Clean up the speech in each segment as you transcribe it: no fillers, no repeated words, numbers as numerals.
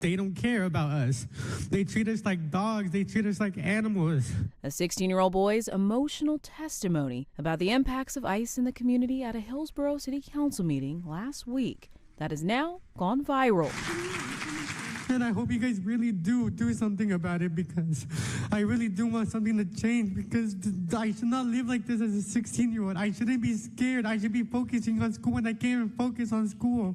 They don't care about us. They treat us like dogs. They treat us like animals. A 16-year-old boy's emotional testimony about the impacts of ICE in the community at a Hillsboro City Council meeting last week that has now gone viral. And I hope you guys really do something about it, because I really do want something to change, because I should not live like this as a 16-year-old. I shouldn't be scared. I should be focusing on school, and I can't even focus on school.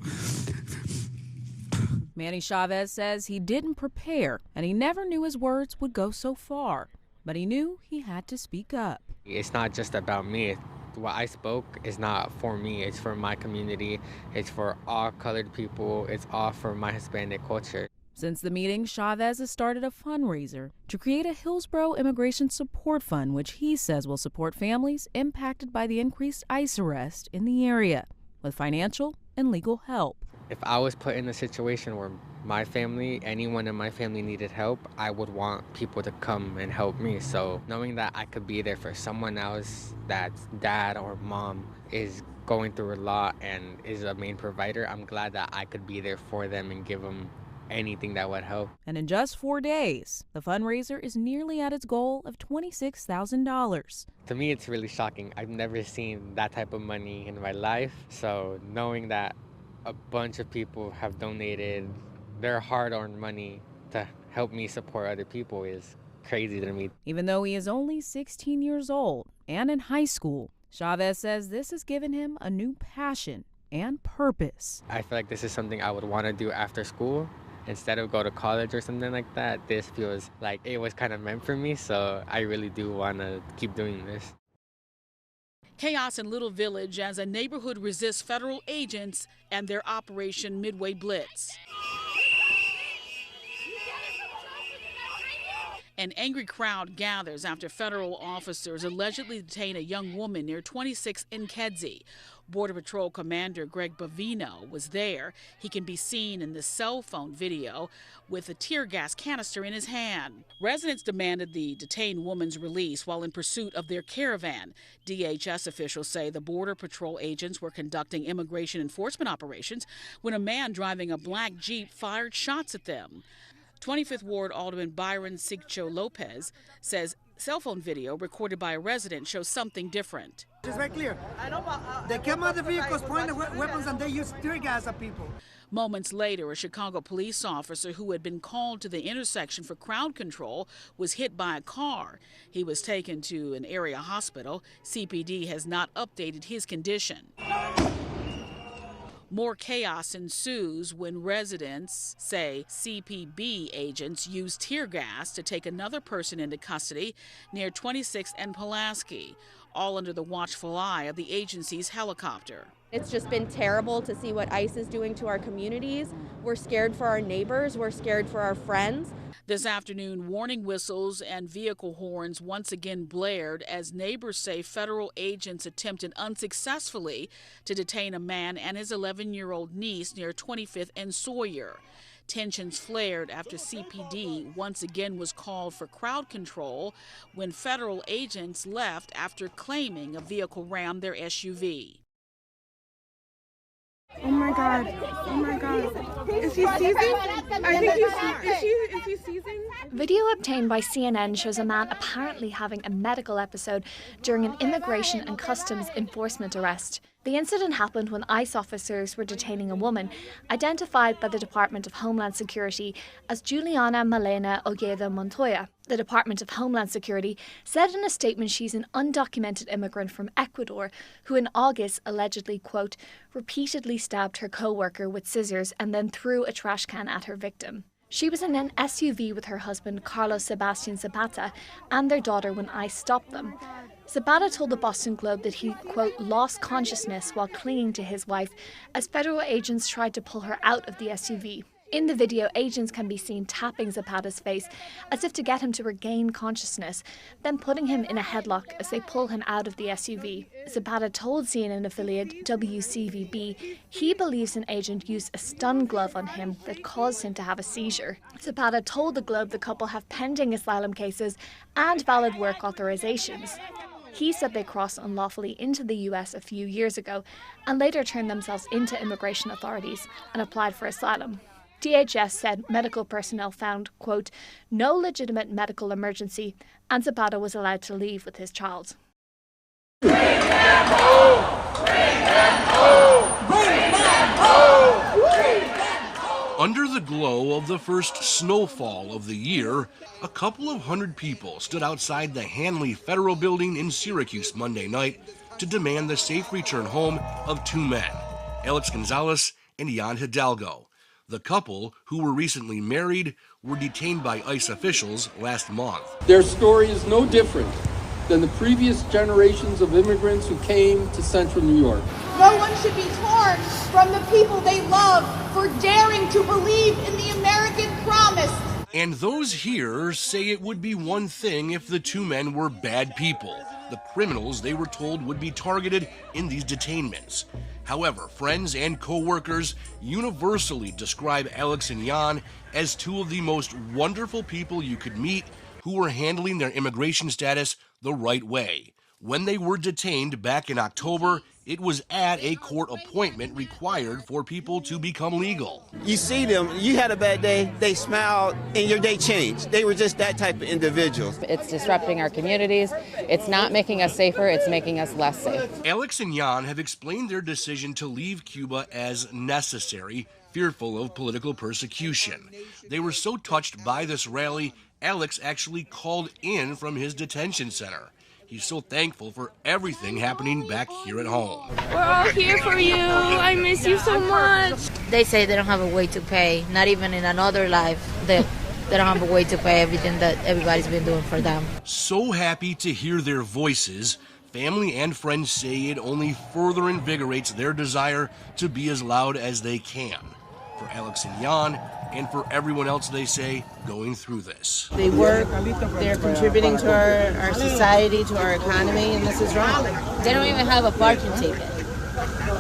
Manny Chavez says he didn't prepare, and he never knew his words would go so far. But he knew he had to speak up. It's not just about me. What I spoke is not for me. It's for my community. It's for all colored people. It's all for my Hispanic culture. Since the meeting, Chavez has started a fundraiser to create a Hillsboro Immigration Support Fund, which he says will support families impacted by the increased ICE arrest in the area with financial and legal help. If I was put in a situation where my family, anyone in my family needed help, I would want people to come and help me. So knowing that I could be there for someone else that's dad or mom is going through a lot and is a main provider, I'm glad that I could be there for them and give them anything that would help. And in just 4 days, the fundraiser is nearly at its goal of $26,000. To me, it's really shocking. I've never seen that type of money in my life. So knowing that a bunch of people have donated their hard-earned money to help me support other people is crazy to me. Even though he is only 16 years old and in high school, Chavez says this has given him a new passion and purpose. I feel like this is something I would want to do after school. Instead of go to college or something like that, this feels like it was kind of meant for me, so I really do want to keep doing this. Chaos in Little Village as a neighborhood resists federal agents and their Operation Midway Blitz. An angry crowd gathers after federal officers allegedly detain a young woman near 26 in Kedzie. Border Patrol Commander Greg Bavino was there. He can be seen in the cell phone video with a tear gas canister in his hand. Residents demanded the detained woman's release while in pursuit of their caravan. DHS officials say the Border Patrol agents were conducting immigration enforcement operations when a man driving a black Jeep fired shots at them. 25th Ward Alderman Byron Sigcho Lopez says cell phone video recorded by a resident shows something different. It's very clear. They came out of the vehicles, pointed weapons, and they used tear gas at people. Moments later, a Chicago police officer who had been called to the intersection for crowd control was hit by a car. He was taken to an area hospital. CPD has not updated his condition. More chaos ensues when residents say CPB agents used tear gas to take another person into custody near 26th and Pulaski, all under the watchful eye of the agency's helicopter. It's just been terrible to see what ICE is doing to our communities. We're scared for our neighbors. We're scared for our friends. This afternoon, warning whistles and vehicle horns once again blared as neighbors say federal agents attempted unsuccessfully to detain a man and his 11-year-old niece near 25th and Sawyer. Tensions flared after CPD once again was called for crowd control when federal agents left after claiming a vehicle rammed their SUV. Oh my God. Oh my God. Is he seizing? I think is he seizing? Video obtained by CNN shows a man apparently having a medical episode during an immigration and customs enforcement arrest. The incident happened when ICE officers were detaining a woman identified by the Department of Homeland Security as Juliana Malena Ojeda Montoya. The Department of Homeland Security said in a statement she's an undocumented immigrant from Ecuador who in August allegedly, quote, repeatedly stabbed her co-worker with scissors and then threw a trash can at her victim. She was in an SUV with her husband, Carlos Sebastian Zapata, and their daughter when ICE stopped them. Zapata told the Boston Globe that he, quote, lost consciousness while clinging to his wife as federal agents tried to pull her out of the SUV. In the video, agents can be seen tapping Zapata's face as if to get him to regain consciousness, then putting him in a headlock as they pull him out of the SUV. Zapata told CNN affiliate WCVB he believes an agent used a stun glove on him that caused him to have a seizure. Zapata told the Globe the couple have pending asylum cases and valid work authorizations. He said they crossed unlawfully into the US a few years ago and later turned themselves into immigration authorities and applied for asylum. DHS said medical personnel found, quote, no legitimate medical emergency, and Zapata was allowed to leave with his child. Bring them home! Bring them home! Bring them home! Bring them home! Under the glow of the first snowfall of the year, a couple of hundred people stood outside the Hanley Federal Building in Syracuse Monday night to demand the safe return home of two men, Alex Gonzalez and Jan Hidalgo. The couple, who were recently married, were detained by ICE officials last month. Their story is no different than the previous generations of immigrants who came to central New York. No one should be torn from the people they love for daring to believe in the American promise. And those here say it would be one thing if the two men were bad people, the criminals they were told would be targeted in these detainments. However, friends and co-workers universally describe Alex and Jan as two of the most wonderful people you could meet who were handling their immigration status the right way. When they were detained back in October, it was at a court appointment required for people to become legal. You see them, you had a bad day, they smiled, and your day changed. They were just that type of individuals. It's disrupting our communities. It's not making us safer, it's making us less safe. Alex and Jan have explained their decision to leave Cuba as necessary, fearful of political persecution. They were so touched by this rally, Alex actually called in from his detention center. He's so thankful for everything happening back here at home. We're all here for you. I miss you so much. They say they don't have a way to pay, not even in another life, they don't have a way to pay everything that everybody's been doing for them. So happy to hear their voices. Family and friends say it only further invigorates their desire to be as loud as they can. For Alex and Jan, and for everyone else, they say, going through this. They work, they're contributing to our society, to our economy, and this is wrong. They don't even have a parking ticket,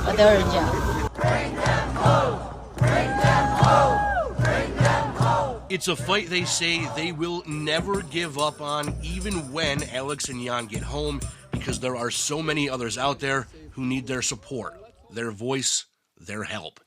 but they're in jail. Bring them home! Bring them home! Bring them home! It's a fight they say they will never give up on, even when Alex and Jan get home, because there are so many others out there who need their support, their voice, their help.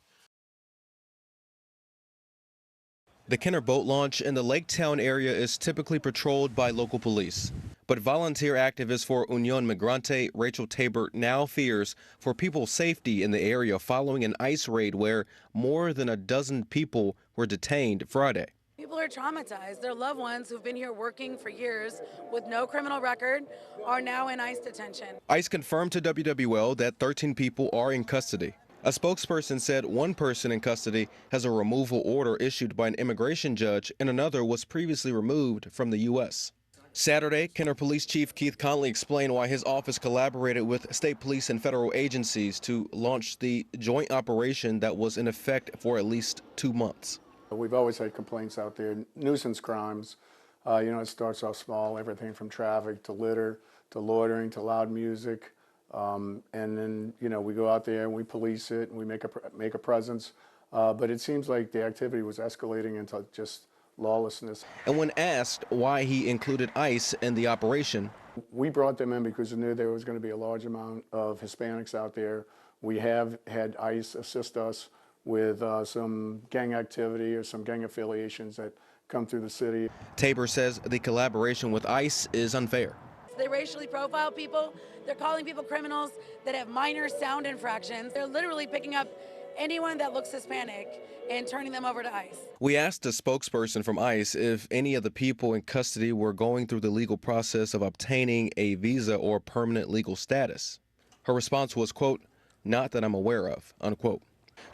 The Kenner boat launch in the Lake Town area is typically patrolled by local police. But volunteer activist for Unión Migrante, Rachel Tabor, now fears for people's safety in the area following an ICE raid where more than a dozen people were detained Friday. People are traumatized. Their loved ones who've been here working for years with no criminal record are now in ICE detention. ICE confirmed to WWL that 13 people are in custody. A spokesperson said one person in custody has a removal order issued by an immigration judge and another was previously removed from the U.S. Saturday, Kenner Police Chief Keith Conley explained why his office collaborated with state police and federal agencies to launch the joint operation that was in effect for at least 2 months. We've always had complaints out there, nuisance crimes. It starts off small, everything from traffic to litter to loitering to loud music. And then, we go out there and we police it and we make a presence. But it seems like the activity was escalating into just lawlessness. And when asked why he included ICE in the operation, we brought them in because we knew there was going to be a large amount of Hispanics out there. We have had ICE assist us with some gang activity or some gang affiliations that come through the city. Tabor says the collaboration with ICE is unfair. They racially profile people. They're calling people criminals that have minor sound infractions. They're literally picking up anyone that looks Hispanic and turning them over to ICE. We asked a spokesperson from ICE if any of the people in custody were going through the legal process of obtaining a visa or permanent legal status. Her response was, quote, "Not that I'm aware of," unquote.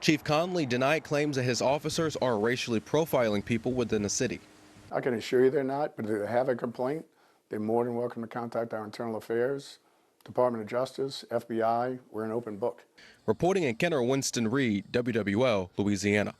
Chief Conley denied claims that his officers are racially profiling people within the city. I can assure you they're not, but if they have a complaint, they're more than welcome to contact our Internal Affairs, Department of Justice, FBI. We're an open book. Reporting in Kenner, Winston Reed, WWL, Louisiana.